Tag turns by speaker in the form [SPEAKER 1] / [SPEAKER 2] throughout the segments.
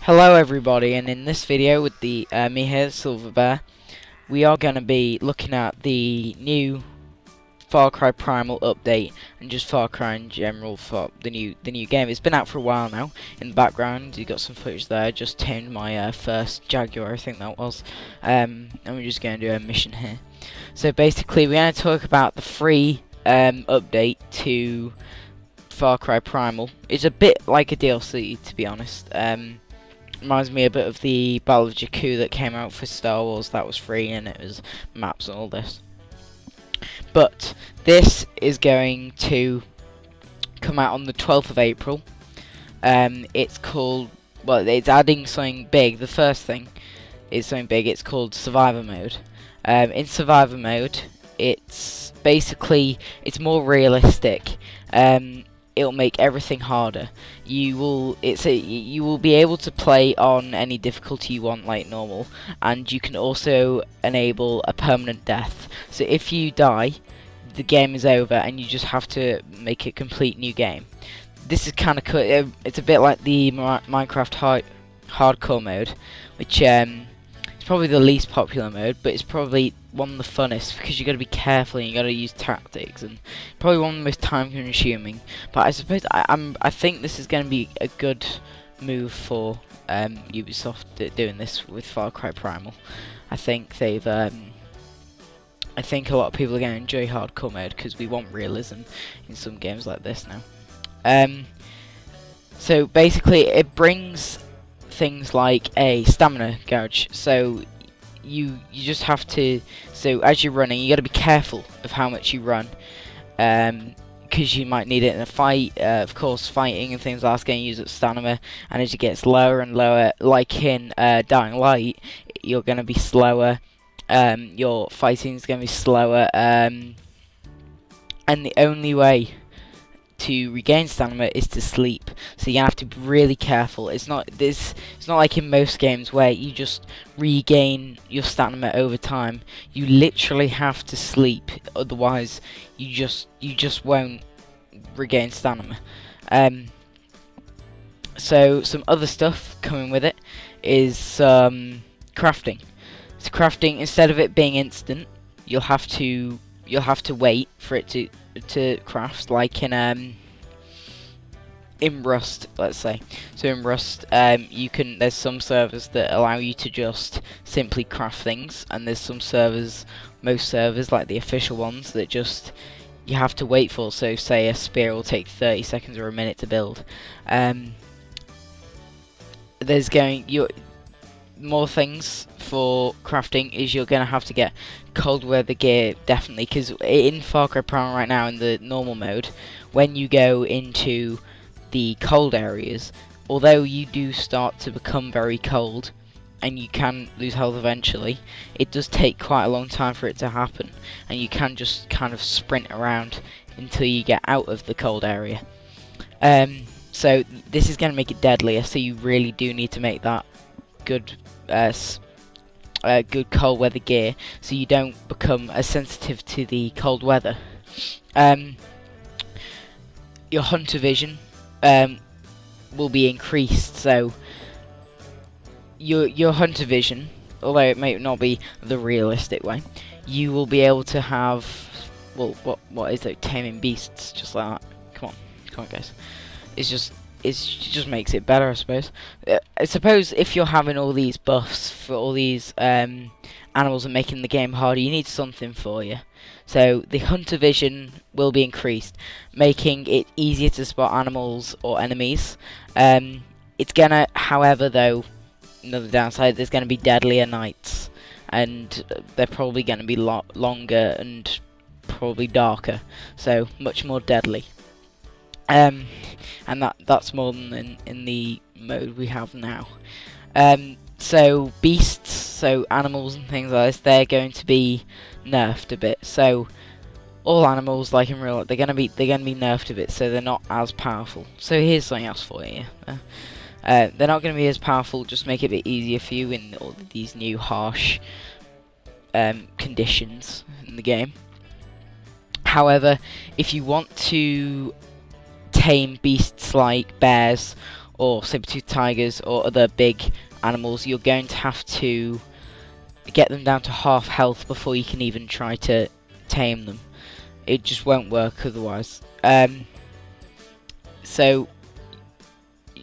[SPEAKER 1] Hello everybody, and in this video with me here, SilverBear, we are going to be looking at the new FarCry Primal update and just FarCry in general for the new game. It's been out for a while now. In the background, you got some footage there. Just tamed my first Jaguar, I think that was, and we're just going to do a mission here. So basically, we're going to talk about the free update to FarCry Primal. It's a bit like a DLC, to be honest. Reminds me a bit of the Battle of Jakku that came out for Star Wars. That was free and it was maps and all this. But this is going to come out on the 12th of April. It's called, well, it's adding something big. The first thing is something big. It's called Survivor Mode. In Survivor Mode, it's basically, it's more realistic. It'll make everything harder. You will be able to play on any difficulty you want, like normal, and you can also enable a permanent death. So if you die, the game is over, and you just have to make a complete new game. This is kind of cool. It's a bit like the Minecraft hardcore mode, which is probably the least popular mode, but it's probably one of the funnest because you got to be careful and you got to use tactics, and probably one of the most time consuming. But I suppose I think this is going to be a good move for Ubisoft doing this with Far Cry Primal. I think they've I think a lot of people are going to enjoy hardcore mode because we want realism in some games like this now. So basically it brings things like a stamina gauge, so you just have to, so as you're running you got to be careful of how much you run, because you might need it in a fight. Of course, fighting and things like that's going to use up stamina, and as it gets lower and lower, like in Dying Light, you're going to be slower, your fighting is going to be slower, and the only way to regain stamina is to sleep. So you have to be really careful. It's not like in most games where you just regain your stamina over time. You literally have to sleep, otherwise you just won't regain stamina. So some other stuff coming with it is crafting. So crafting, instead of it being instant, you'll have to wait for it to craft, like in Rust, let's say. So in Rust, there's some servers that allow you to just simply craft things, and there's some servers, most servers like the official ones, that just you have to wait for. So say a spear will take 30 seconds or a minute to build. There's more things for crafting is you're going to have to get cold weather gear, definitely, because in Far Cry Primal right now, in the normal mode, when you go into the cold areas, although you do start to become very cold and you can lose health eventually, it does take quite a long time for it to happen, and you can just kind of sprint around until you get out of the cold area. So this is going to make it deadlier, so you really do need to make that good good cold weather gear, so you don't become as sensitive to the cold weather. Your hunter vision will be increased, so your hunter vision, although it may not be the realistic way, you will be able to have, well, what is it, taming beasts, just like that. Come on guys. It just makes it better, I suppose. I suppose if you're having all these buffs for all these animals and making the game harder, you need something for you. So the hunter vision will be increased, making it easier to spot animals or enemies. It's gonna, however, though, another downside, there's gonna be deadlier nights, and they're probably gonna be longer and probably darker, so much more deadly. And that's more than in the mode we have now. So beasts, so animals and things like this, they're going to be nerfed a bit. So all animals, like in real life, they're gonna be nerfed a bit, so they're not as powerful. So here's something else for you. They're not going to be as powerful. Just make it a bit easier for you in all of these new harsh conditions in the game. However, if you want to tame beasts like bears or saber-toothed tigers or other big animals, you're going to have to get them down to half health before you can even try to tame them. It just won't work otherwise. So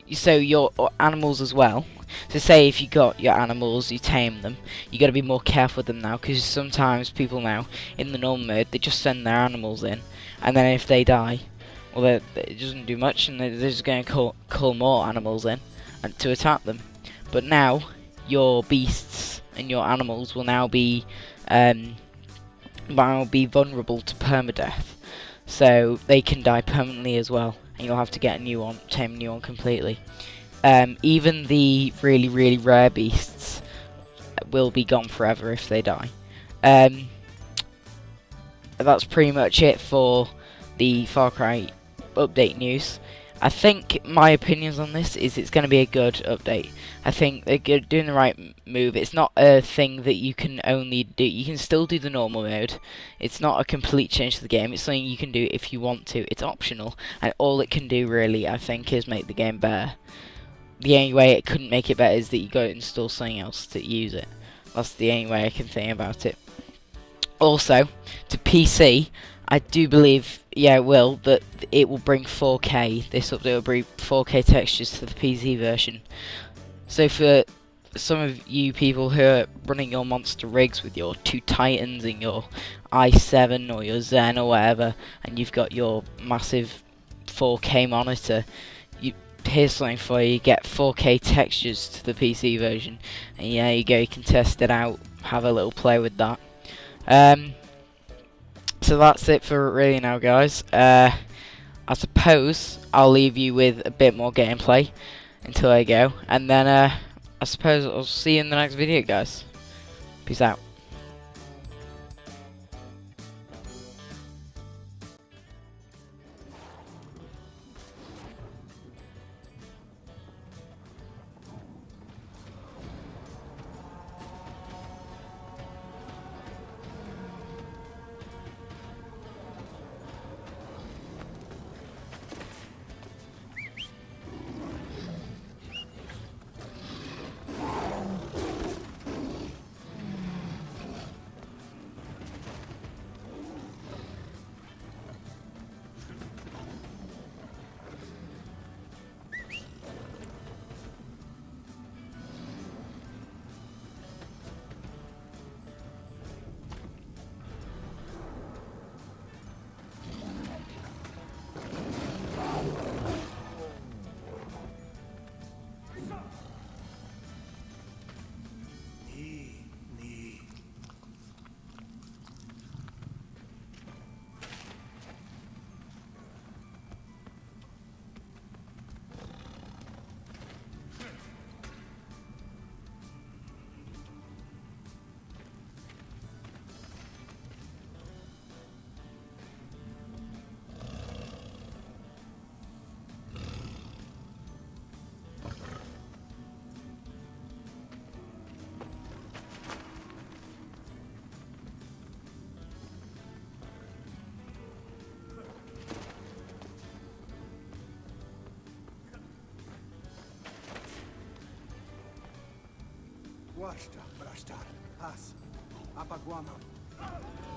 [SPEAKER 1] your animals as well. So say if you got your animals, you tame them, you got to be more careful with them now, because sometimes people now in the normal mode, they just send their animals in, and then if they die, well, it doesn't do much, and they're just going to call more animals in and to attack them. But now your beasts and your animals will now be vulnerable to permadeath, so they can die permanently as well, and you'll have to get a new one, tame a new one completely. Even the really, really rare beasts will be gone forever if they die. That's pretty much it for the Far Cry update news. I think my opinions on this is it's going to be a good update. I think they're doing the right move. It's not a thing that you can only do. You can still do the normal mode. It's not a complete change to the game. It's something you can do if you want to. It's optional, and all it can do really, I think, is make the game better. The only way it couldn't make it better is that you go install something else to use it. That's the only way I can think about it. Also, to PC, I do believe, yeah, it will, that it will bring 4K. This update will bring 4K textures to the PC version. So for some of you people who are running your monster rigs with your 2 Titans and your i7 or your Zen or whatever, and you've got your massive 4K monitor, here's something for you. Get 4K textures to the PC version, and yeah, you go, you can test it out, have a little play with that. So that's it for really now, guys. I suppose I'll leave you with a bit more gameplay until I go, and then I suppose I'll see you in the next video, guys. Peace out.
[SPEAKER 2] Guasta, Brastar, As, Apaguama.